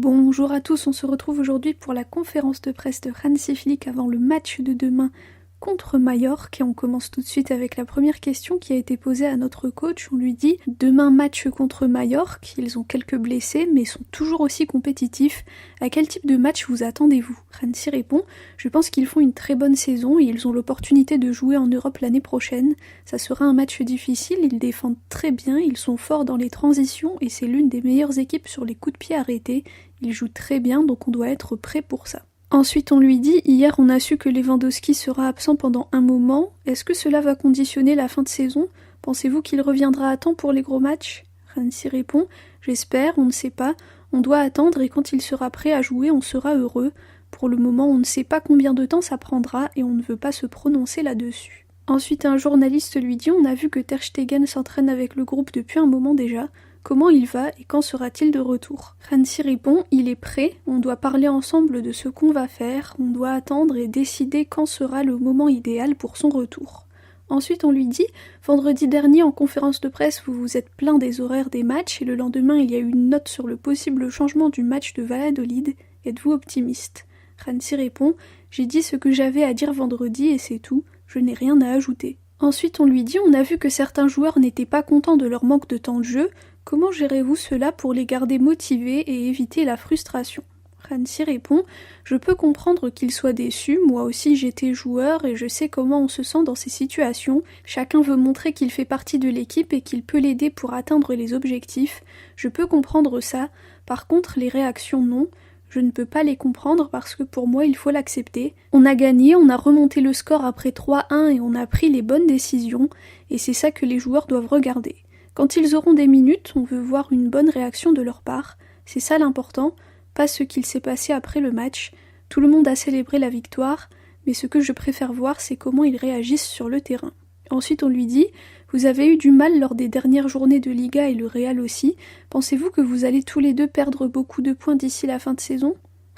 Bonjour à tous, on se retrouve aujourd'hui pour la conférence de presse de Hansi Flick avant le match de demain contre Majorque et on commence tout de suite avec la première question qui a été posée à notre coach. On lui dit « Demain match contre Majorque, ils ont quelques blessés mais sont toujours aussi compétitifs. À quel type de match vous attendez-vous » Hansi répond « Je pense qu'ils font une très bonne saison et ils ont l'opportunité de jouer en Europe l'année prochaine. Ça sera un match difficile, ils défendent très bien, ils sont forts dans les transitions et c'est l'une des meilleures équipes sur les coups de pied arrêtés. Ils jouent très bien donc on doit être prêt pour ça. » Ensuite on lui dit « Hier on a su que Lewandowski sera absent pendant un moment. Est-ce que cela va conditionner la fin de saison ? Pensez-vous qu'il reviendra à temps pour les gros matchs ?» Hansi répond « J'espère, on ne sait pas. On doit attendre et quand il sera prêt à jouer on sera heureux. Pour le moment on ne sait pas combien de temps ça prendra et on ne veut pas se prononcer là-dessus. » Ensuite un journaliste lui dit « On a vu que Ter Stegen s'entraîne avec le groupe depuis un moment déjà. Comment il va et quand sera-t-il de retour ?» Hansi répond « Il est prêt, on doit parler ensemble de ce qu'on va faire, on doit attendre et décider quand sera le moment idéal pour son retour. » Ensuite on lui dit « Vendredi dernier en conférence de presse vous vous êtes plaint des horaires des matchs et le lendemain il y a eu une note sur le possible changement du match de Valladolid. Êtes-vous optimiste ?» Hansi répond « J'ai dit ce que j'avais à dire vendredi et c'est tout, je n'ai rien à ajouter. » Ensuite on lui dit « On a vu que certains joueurs n'étaient pas contents de leur manque de temps de jeu. Comment gérez-vous cela pour les garder motivés et éviter la frustration ?» Hansi répond « Je peux comprendre qu'ils soient déçus, moi aussi j'étais joueur et je sais comment on se sent dans ces situations. Chacun veut montrer qu'il fait partie de l'équipe et qu'il peut l'aider pour atteindre les objectifs. Je peux comprendre ça. Par contre, les réactions non. Je ne peux pas les comprendre parce que pour moi il faut l'accepter. On a gagné, on a remonté le score après 3-1 et on a pris les bonnes décisions et c'est ça que les joueurs doivent regarder. Quand ils auront des minutes, on veut voir une bonne réaction de leur part. C'est ça l'important, pas ce qu'il s'est passé après le match. Tout le monde a célébré la victoire, mais ce que je préfère voir, c'est comment ils réagissent sur le terrain. » Ensuite on lui dit « Vous avez eu du mal lors des dernières journées de Liga et le Real aussi. Pensez-vous que vous allez tous les deux perdre beaucoup de points d'ici la fin de saison ?»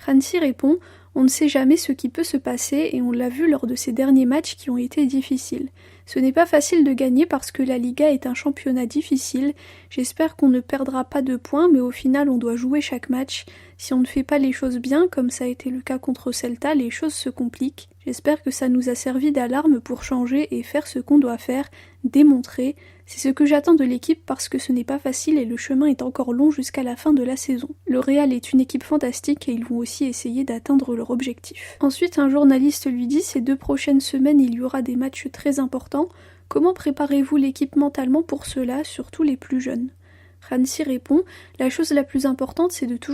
Hansi répond « On ne sait jamais ce qui peut se passer et on l'a vu lors de ces derniers matchs qui ont été difficiles. Ce n'est pas facile de gagner parce que la Liga est un championnat difficile. J'espère qu'on ne perdra pas de points, mais au final on doit jouer chaque match. Si on ne fait pas les choses bien, comme ça a été le cas contre Celta, les choses se compliquent. J'espère que ça nous a servi d'alarme pour changer et faire ce qu'on doit faire, démontrer. C'est ce que j'attends de l'équipe parce que ce n'est pas facile et le chemin est encore long jusqu'à la fin de la saison. Le Real est une équipe fantastique et ils vont aussi essayer d'atteindre leur objectif. » Ensuite, un journaliste lui dit « Ces 2 prochaines semaines, il y aura des matchs très importants. Comment préparez-vous l'équipe mentalement pour cela, surtout les plus jeunes ?» Hansi répond « La chose la plus importante, c'est de toujours